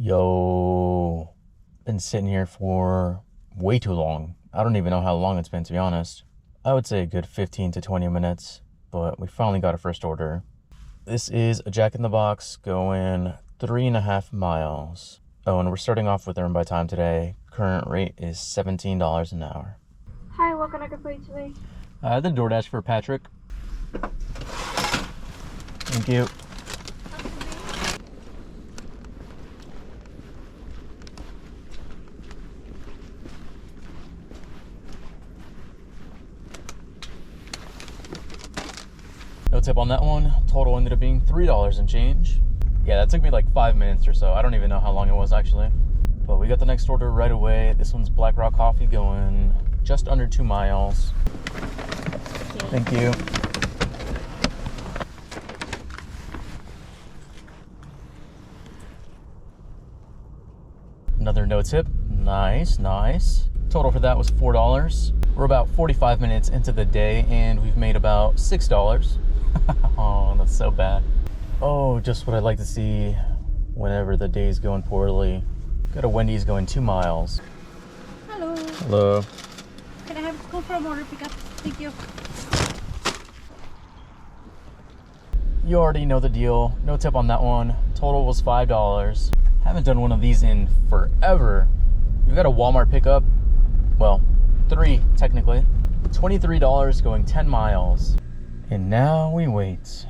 Yo, been sitting here for way too long. I don't even know how long it's been, to be honest. I would say a good 15 to 20 minutes, but we finally got a first order. This is a Jack in the Box going 3.5 miles. Oh, and we're starting off with Earn by Time today. Current rate is $17 an hour. Hi, what can I get for you today? The DoorDash for Patrick. Thank you. No tip on that one. Total ended up being $3 and change. Yeah, that took me like 5 minutes or so. I don't even know how long it was actually. But we got the next order right away. This one's Black Rock Coffee going just under 2 miles. Thank you. Another no tip. Nice, nice. Total for that was $4. We're about 45 minutes into the day and we've made about $6. Oh, that's so bad. Oh, just what I'd like to see whenever the day's going poorly. Got a Wendy's going 2 miles. Hello. Hello. Can I have a call from order pickup? Thank you. You already know the deal. No tip on that one. Total was $5. Haven't done one of these in forever. We've got a Walmart pickup. Well, 3 technically. $23 going 10 miles. And now we wait.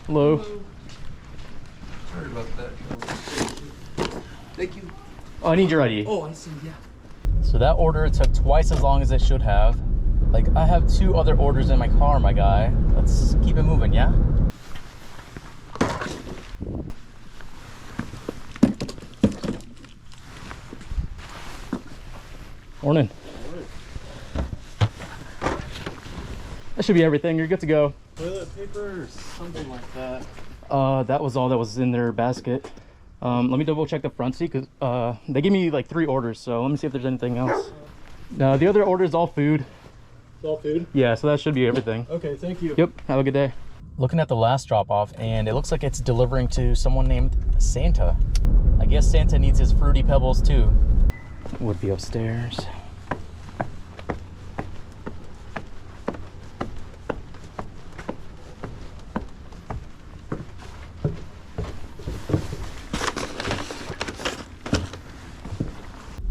Hello. Sorry about that. Thank you. Oh, I need your ID. Oh, I see, yeah. So that order took twice as long as it should have. Like, I have 2 other orders in my car, my guy. Let's keep it moving, yeah? Morning. That should be everything. You're good to go. Toilet paper or something like that. That was all that was in their basket. Let me double check the front seat because they gave me like 3 orders, so let me see if there's anything else. No, the other order is all food. It's all food? Yeah, so that should be everything. Okay, thank you. Yep, have a good day. Looking at the last drop off, and it looks like it's delivering to someone named Santa. I guess Santa needs his Fruity Pebbles too. Would be upstairs.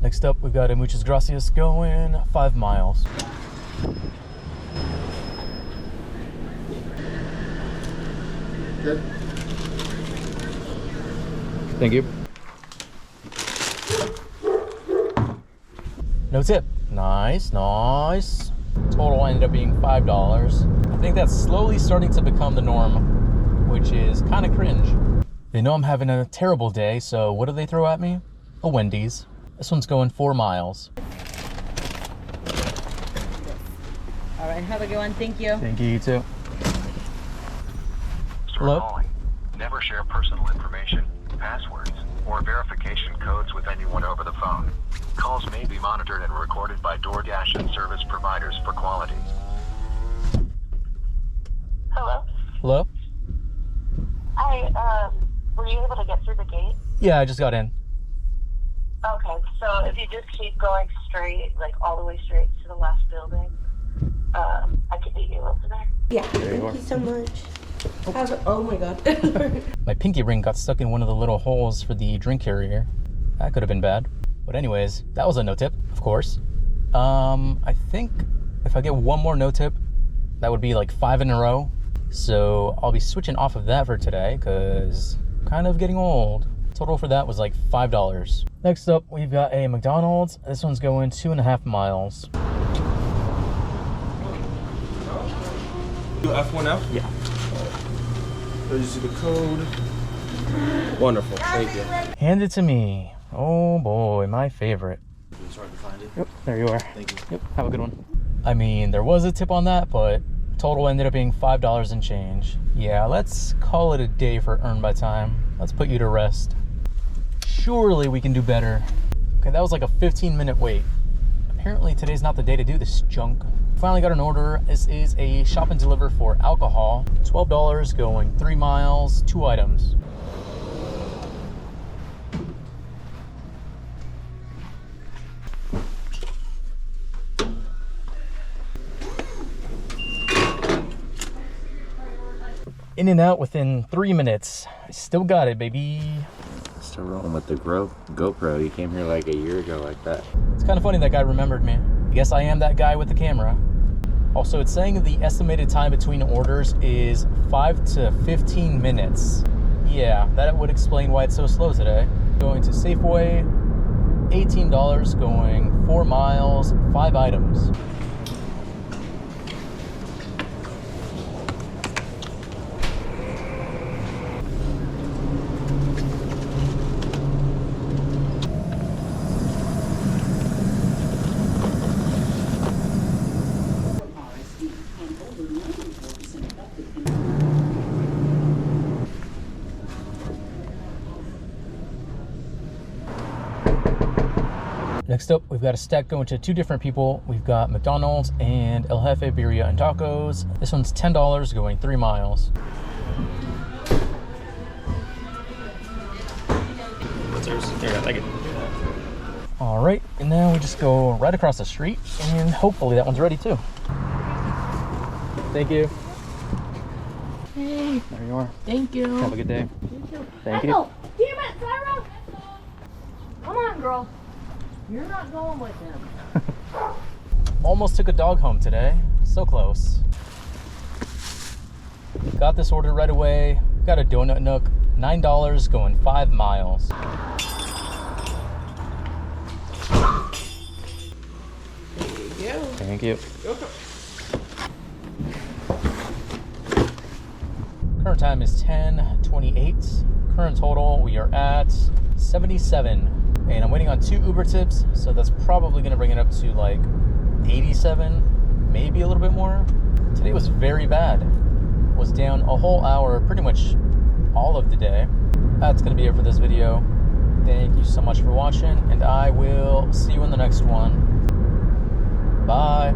Next up, we've got a Muchas Gracias going 5 miles. Good. Thank you. No tip. Nice, nice. Total ended up being $5. I think that's slowly starting to become the norm, which is kind of cringe. They know I'm having a terrible day, so what do they throw at me? A Wendy's. This one's going 4 miles. All right, have a good one. Thank you. Thank you, you too. Hello? Calling. Never share personal information, passwords, or verification codes with anyone over the phone. Calls may be monitored and recorded by DoorDash and service providers for quality. Hello? Hello? Hi, were you able to get through the gate? Yeah, I just got in. Okay, so if you just keep going straight, like all the way straight to the last building, I could meet you over there. Yeah, There you thank are. you so much. Oh my god. My pinky ring got stuck in one of the little holes for the drink carrier. That could have been bad. But anyways, that was a no tip, of course. I think if I get one more no tip, that would be like 5 in a row. So I'll be switching off of that for today because kind of getting old. Total for that was like $5. Next up, we've got a McDonald's. This one's going 2.5 miles. F1F? Yeah. There's the code. Wonderful, thank you. Hand it to me. Oh boy, my favorite. It's hard to find it. Yep, there you are. Thank you. Yep, have a good one. I mean, there was a tip on that, but total ended up being $5 and change. Yeah, let's call it a day for earn by time. Let's put you to rest. Surely we can do better. Okay, that was like a 15-minute wait. Apparently today's not the day to do this junk. Finally got an order. This is a shop and deliver for alcohol. $12 going 3 miles, 2 items. In and out within 3 minutes. I still got it, baby. Still rolling with the GoPro. You came here like a year ago like that. It's kind of funny that guy remembered me. I guess I am that guy with the camera. Also, it's saying the estimated time between orders is 5 to 15 minutes. Yeah, that would explain why it's so slow today. Going to Safeway, $18 going 4 miles, 5 items. Next up, we've got a stack going to 2 different people. We've got McDonald's and El Jefe Birria and Tacos. This one's $10 going 3 miles. What's yours? Here, I like it. All right, and now we just go right across the street and hopefully that one's ready too. Thank you. Hey, There you are. thank you. Have a good day. Thank you. Ethel, damn it, Sarah! Come on, girl. You're not going with them. Almost took a dog home today. So close. Got this order right away. Got a donut nook. $9 going 5 miles. There you go. Thank you. Current time is 10:28. Current total, we are at 77. And I'm waiting on 2 Uber tips, so that's probably gonna bring it up to like 87, maybe a little bit more. Today was very bad. Was down a whole hour, pretty much all of the day. That's gonna be it for this video. Thank you so much for watching, and I will see you in the next one. Bye.